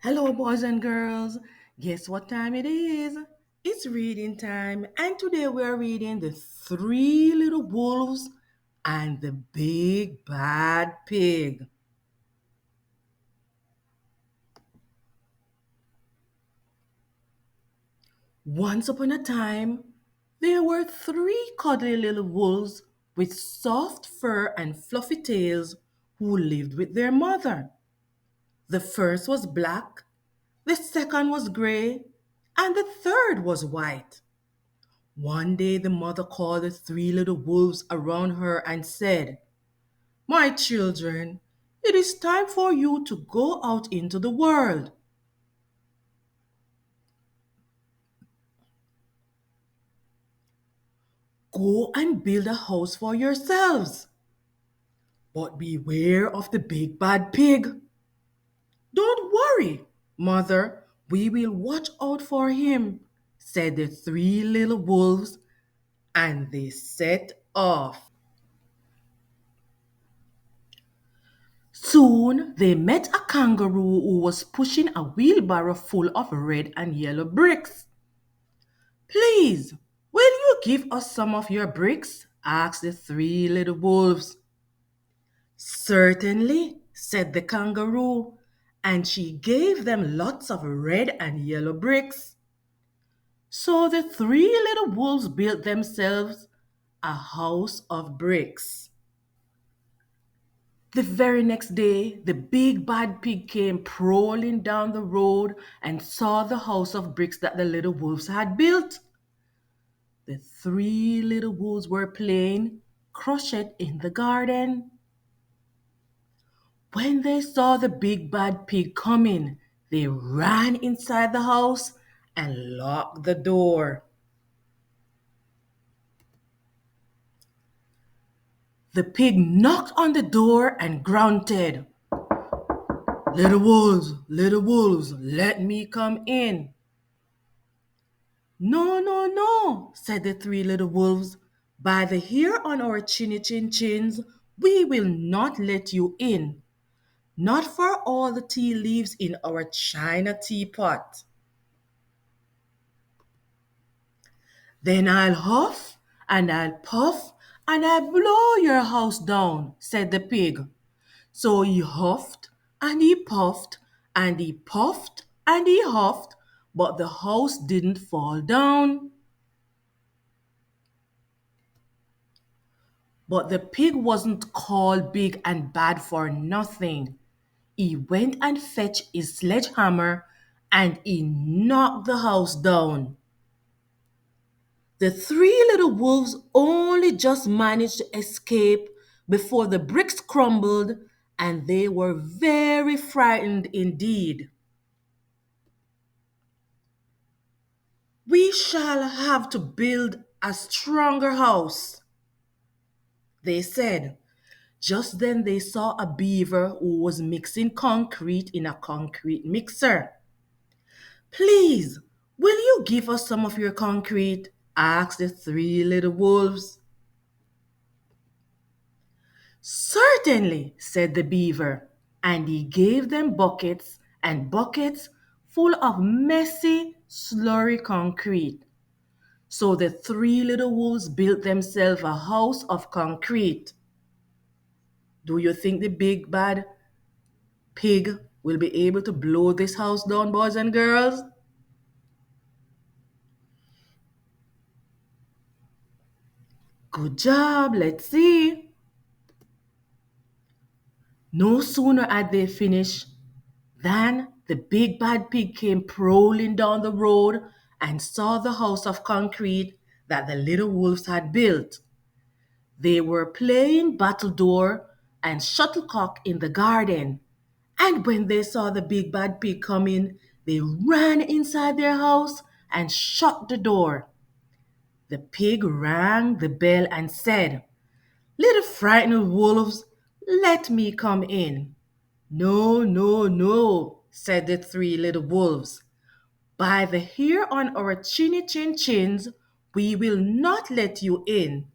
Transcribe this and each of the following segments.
Hello, boys and girls. Guess what time it is? It's reading time, and today we're reading The Three Little Wolves and the Big Bad Pig. Once upon a time, there were three cuddly little wolves with soft fur and fluffy tails who lived with their mother. The first was black, the second was gray, and the third was white. One day the mother called the three little wolves around her and said, "My children, it is time for you to go out into the world. Go and build a house for yourselves. But beware of the big bad pig. Don't worry, mother, we will watch out for him," said the three little wolves, and they set off. Soon they met a kangaroo who was pushing a wheelbarrow full of red and yellow bricks. "Please, will you give us some of your bricks?" asked the three little wolves. "Certainly," said the kangaroo, and she gave them lots of red and yellow bricks. So the three little wolves built themselves a house of bricks. The very next day, the big bad pig came prowling down the road and saw the house of bricks that the little wolves had built. The three little wolves were playing crochet in the garden. When they saw the big bad pig coming, they ran inside the house and locked the door. The pig knocked on the door and grunted, little wolves, let me come in." "No, no, no," said the three little wolves. "By the hair on our chinny chin chins, we will not let you in. Not for all the tea leaves in our china teapot." "Then I'll huff and I'll puff and I'll blow your house down," said the pig. So he huffed and he puffed and he puffed and he huffed, but the house didn't fall down. But the pig wasn't called big and bad for nothing. He went and fetched his sledgehammer and he knocked the house down. The three little wolves only just managed to escape before the bricks crumbled, and they were very frightened indeed. "We shall have to build a stronger house," they said. Just then they saw a beaver who was mixing concrete in a concrete mixer. "Please, will you give us some of your concrete?" asked the three little wolves. "Certainly," said the beaver, and he gave them buckets and buckets full of messy, slurry concrete. So the three little wolves built themselves a house of concrete. Do you think the big bad pig will be able to blow this house down, boys and girls? Good job, let's see. No sooner had they finished than the big bad pig came prowling down the road and saw the house of concrete that the little wolves had built. They were playing battledore and shuttlecock in the garden, and when they saw the big bad pig coming, they ran inside their house and shut the door. The pig rang the bell and said, "Little frightened wolves, let me come in." "No, no, no," said the three little wolves. "By the hair on our chinny chin chins, we will not let you in.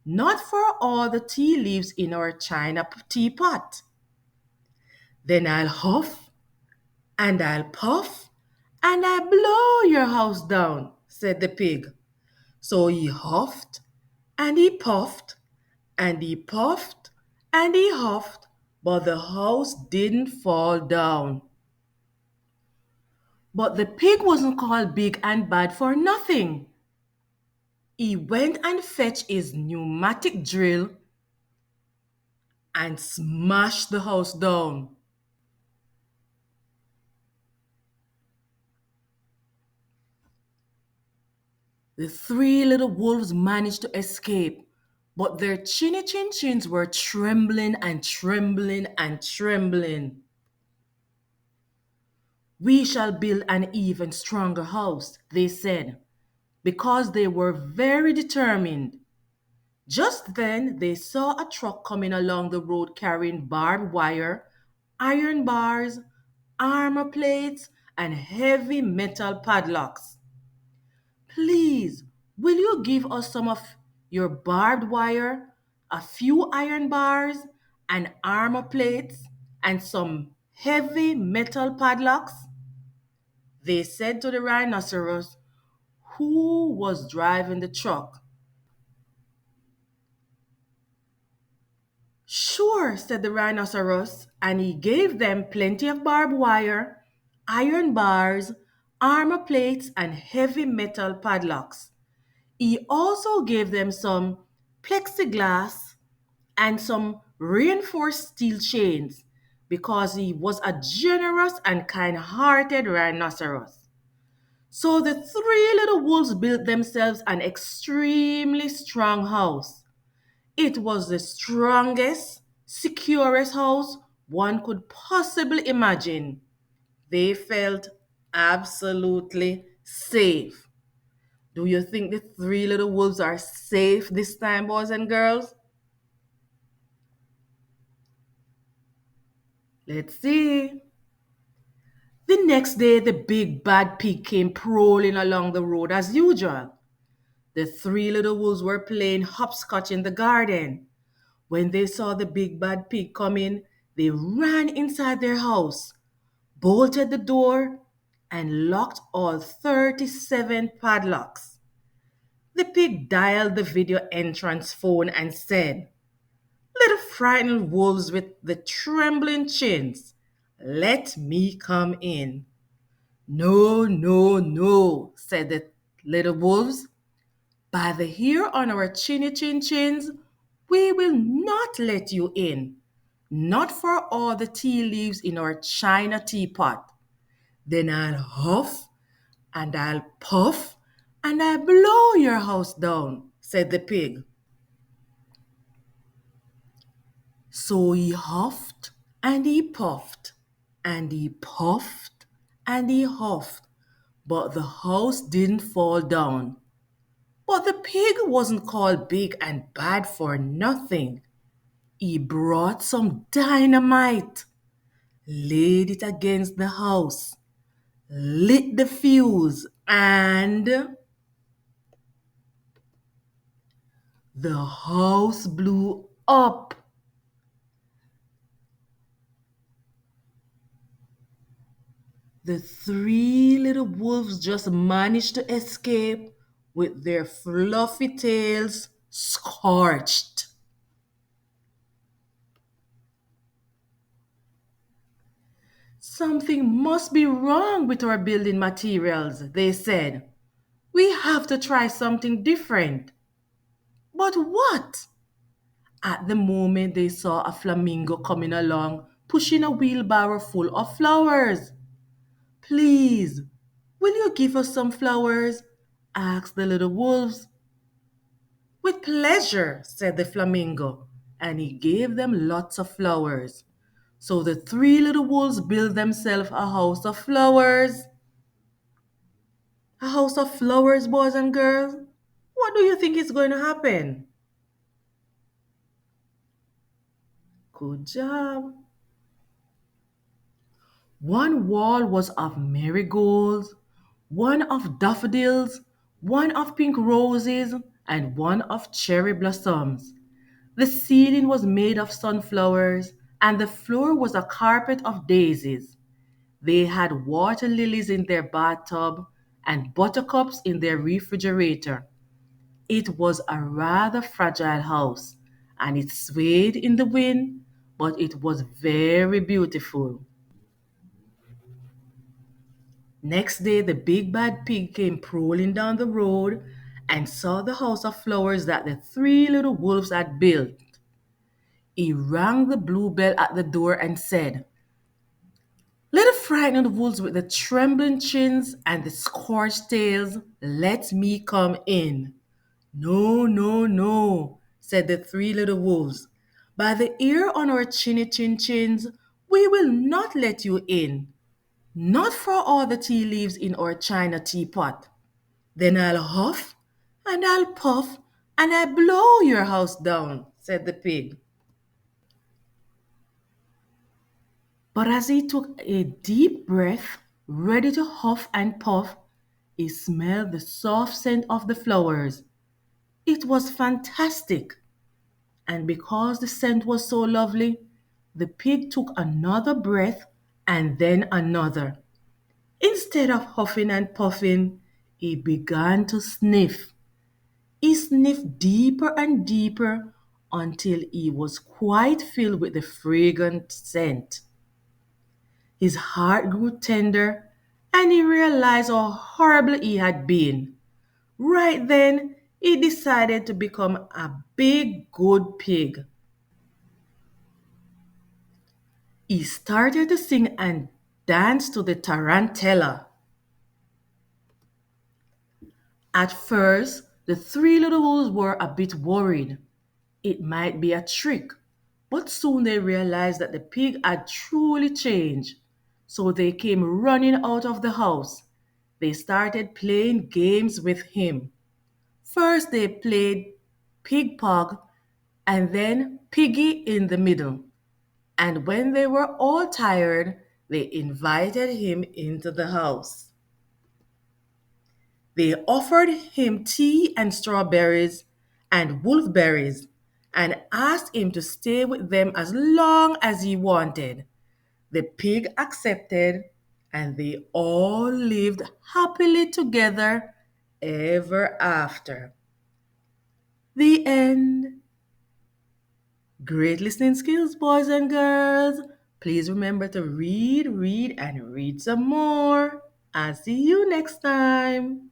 Not for all the tea leaves in our china teapot." "Then I'll huff And I'll puff and I'll blow your house down, said the pig. So he huffed and he puffed and he puffed and he huffed, but the house didn't fall down. But the pig wasn't called big and bad for nothing. He went and fetched his pneumatic drill and smashed the house down. The three little wolves managed to escape, but their chinny chin chins were trembling and trembling and trembling. We shall build an even stronger house, they said, because they were very determined. Just then they saw a truck coming along the road carrying barbed wire, iron bars, armor plates, and heavy metal padlocks. Please, will you give us some of your barbed wire, a few iron bars, and armor plates, and some heavy metal padlocks? They said to the rhinoceros, who was driving the truck. Sure, said the rhinoceros, and he gave them plenty of barbed wire, iron bars, armor plates, and heavy metal padlocks. He also gave them some plexiglass and some reinforced steel chains because he was a generous and kind hearted rhinoceros. So the three little wolves built themselves an extremely strong house. It was the strongest, securest house one could possibly imagine. They felt absolutely safe. Do you think the three little wolves are safe this time, boys and girls? Let's see. The next day, the big bad pig came prowling along the road as usual. The three little wolves were playing hopscotch in the garden. When they saw the big bad pig coming, they ran inside their house, bolted the door, and locked all 37 padlocks. The pig dialed the video entrance phone and said, little frightened wolves with the trembling chins, let me come in. No, no, no, said the little wolves. By the hair on our chinny chin chins, we will not let you in. Not for all the tea leaves in our china teapot. Then I'll huff and I'll puff and I'll blow your house down, said the pig. So he huffed and he puffed and he puffed and he huffed, but the house didn't fall down. But the pig wasn't called big and bad for nothing. He brought some dynamite, laid it against the house, lit the fuse, and the house blew up. The three little wolves just managed to escape with their fluffy tails scorched. Something must be wrong with our building materials, they said. We have to try something different. But what? At the moment, they saw a flamingo coming along, pushing a wheelbarrow full of flowers. Please, will you give us some flowers? Asked the little wolves. With pleasure, said the flamingo, and he gave them lots of flowers. So the three little wolves built themselves a house of flowers. A house of flowers, boys and girls. What do you think is going to happen? Good job. One wall was of marigolds, one of daffodils, one of pink roses, and one of cherry blossoms. The ceiling was made of sunflowers, and the floor was a carpet of daisies. They had water lilies in their bathtub and buttercups in their refrigerator. It was a rather fragile house, and it swayed in the wind, but it was very beautiful. Next day, the big bad pig came prowling down the road and saw the house of flowers that the three little wolves had built. He rang the blue bell at the door and said, "Little frightened wolves with the trembling chins and the scorched tails, let me come in." "No, no, no," said the three little wolves. "By the ear on our chinny chin chins, we will not let you in. Not for all the tea leaves in our china teapot. Then I'll huff and I'll puff and I'll blow your house down," said the pig. But as he took a deep breath, ready to huff and puff, he smelled the soft scent of the flowers. It was fantastic. And because the scent was so lovely, the pig took another breath and then another. Instead of huffing and puffing, he began to sniff. He sniffed deeper and deeper until he was quite filled with the fragrant scent. His heart grew tender and he realized how horrible he had been. Right then, he decided to become a big, good pig. He started to sing and dance to the tarantella. At first, the three little wolves were a bit worried. It might be a trick, but soon they realized that the pig had truly changed. So they came running out of the house. They started playing games with him. First, they played pig pog and then piggy in the middle. And when they were all tired, they invited him into the house. They offered him tea and strawberries and wolfberries and asked him to stay with them as long as he wanted. The pig accepted, and they all lived happily together ever after. The end. Great listening skills, boys and girls. Please remember to read, read, and read some more. I'll see you next time.